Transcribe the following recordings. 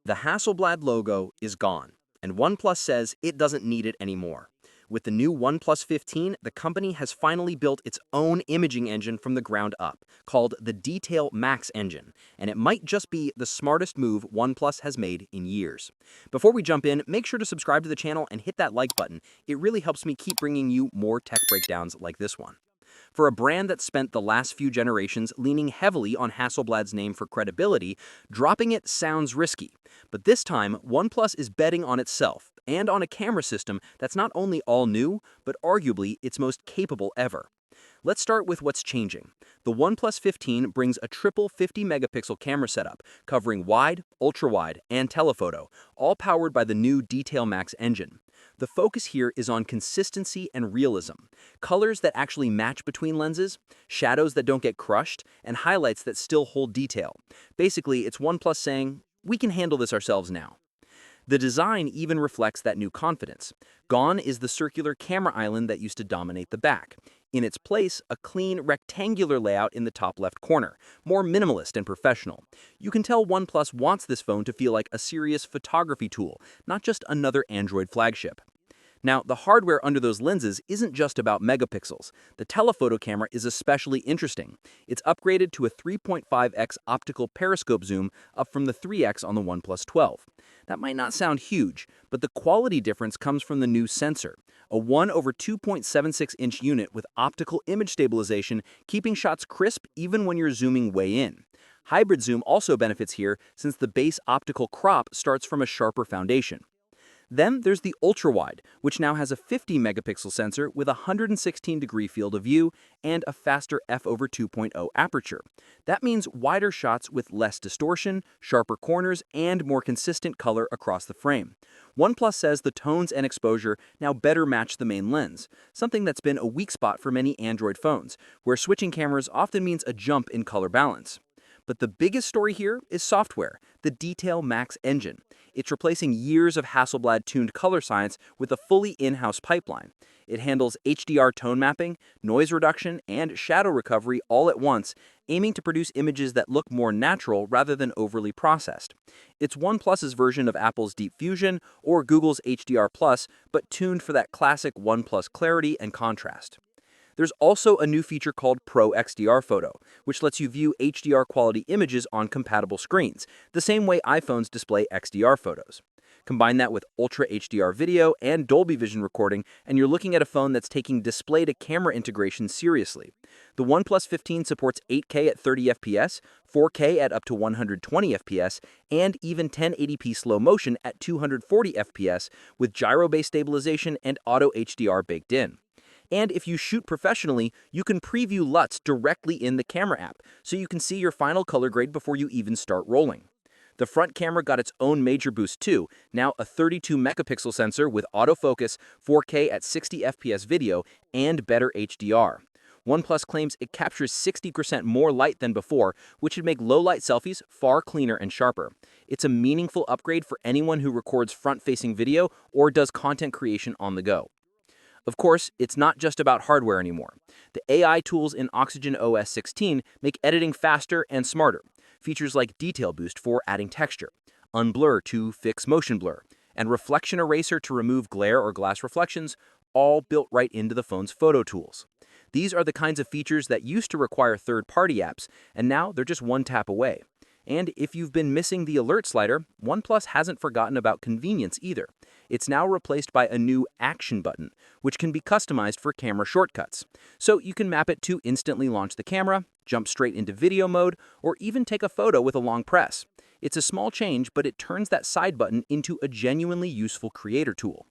The Hasselblad logo is gone, and OnePlus says it doesn't need it anymore. With the new OnePlus 15, the company has finally built its own imaging engine from the ground up, called the DetailMax Engine, and it might just be the smartest move OnePlus has made in years. Before we jump in, make sure to subscribe to the channel and hit that like button. It really helps me keep bringing you more tech breakdowns like this one. For a brand that spent the last few generations leaning heavily on Hasselblad's name for credibility, dropping it sounds risky. But this time, OnePlus is betting on itself and on a camera system that's not only all new, but arguably its most capable ever. Let's start with what's changing. The OnePlus 15 brings a triple 50-megapixel camera setup, covering wide, ultra-wide, and telephoto, all powered by the new DetailMax engine. The focus here is on consistency and realism, colors that actually match between lenses, shadows that don't get crushed, and highlights that still hold detail. Basically, it's OnePlus saying, "We can handle this ourselves now." The design even reflects that new confidence. Gone is the circular camera island that used to dominate the back. In its place, a clean, rectangular layout in the top left corner, more minimalist and professional. You can tell OnePlus wants this phone to feel like a serious photography tool, not just another Android flagship. Now, the hardware under those lenses isn't just about megapixels. The telephoto camera is especially interesting. It's upgraded to a 3.5x optical periscope zoom, up from the 3x on the OnePlus 12. That might not sound huge, but the quality difference comes from the new sensor, a 1/2.76-inch unit with optical image stabilization, keeping shots crisp even when you're zooming way in. Hybrid zoom also benefits here since the base optical crop starts from a sharper foundation. Then there's the ultra-wide, which now has a 50-megapixel sensor with a 116-degree field of view and a faster f/2.0 aperture. That means wider shots with less distortion, sharper corners, and more consistent color across the frame. OnePlus says the tones and exposure now better match the main lens, something that's been a weak spot for many Android phones, where switching cameras often means a jump in color balance. But the biggest story here is software, the DetailMax Engine. It's replacing years of Hasselblad-tuned color science with a fully in-house pipeline. It handles HDR tone mapping, noise reduction, and shadow recovery all at once, aiming to produce images that look more natural rather than overly processed. It's OnePlus's version of Apple's Deep Fusion or Google's HDR+, but tuned for that classic OnePlus clarity and contrast. There's also a new feature called Pro XDR Photo, which lets you view HDR quality images on compatible screens, the same way iPhones display XDR photos. Combine that with Ultra HDR video and Dolby Vision recording, and you're looking at a phone that's taking display-to-camera integration seriously. The OnePlus 15 supports 8K at 30 FPS, 4K at up to 120 FPS, and even 1080p slow motion at 240 FPS with gyro-based stabilization and auto HDR baked in. And if you shoot professionally, you can preview LUTs directly in the camera app, so you can see your final color grade before you even start rolling. The front camera got its own major boost too, now a 32-megapixel sensor with autofocus, 4K at 60 FPS video, and better HDR. OnePlus claims it captures 60% more light than before, which would make low-light selfies far cleaner and sharper. It's a meaningful upgrade for anyone who records front-facing video or does content creation on the go. Of course, it's not just about hardware anymore. The AI tools in OxygenOS 16 make editing faster and smarter. Features like Detail Boost for adding texture, Unblur to fix motion blur, and Reflection Eraser to remove glare or glass reflections, all built right into the phone's photo tools. These are the kinds of features that used to require third-party apps, and now they're just one tap away. And if you've been missing the alert slider, OnePlus hasn't forgotten about convenience either. It's now replaced by a new Action button, which can be customized for camera shortcuts. So you can map it to instantly launch the camera, jump straight into video mode, or even take a photo with a long press. It's a small change, but it turns that side button into a genuinely useful creator tool.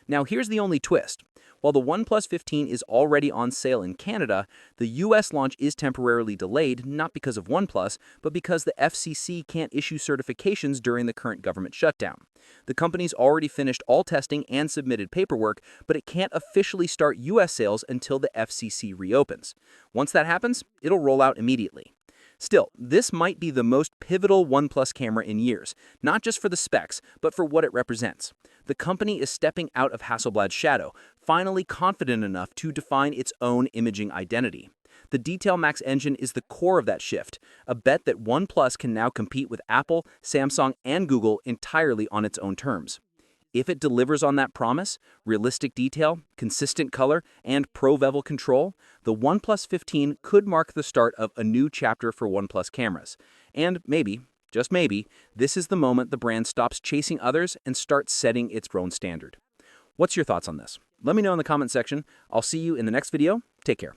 Now here's the only twist. While the OnePlus 15 is already on sale in Canada, the US launch is temporarily delayed not because of OnePlus, but because the FCC can't issue certifications during the current government shutdown. The company's already finished all testing and submitted paperwork, but it can't officially start US sales until the FCC reopens. Once that happens, it'll roll out immediately. Still, this might be the most pivotal OnePlus camera in years, not just for the specs, but for what it represents. The company is stepping out of Hasselblad's shadow, finally confident enough to define its own imaging identity. The DetailMax Engine is the core of that shift, a bet that OnePlus can now compete with Apple, Samsung, and Google entirely on its own terms. If it delivers on that promise, realistic detail, consistent color, and pro-bevel control, the OnePlus 15 could mark the start of a new chapter for OnePlus cameras. And maybe, just maybe, this is the moment the brand stops chasing others and starts setting its own standard. What's your thoughts on this? Let me know in the comment section. I'll see you in the next video. Take care.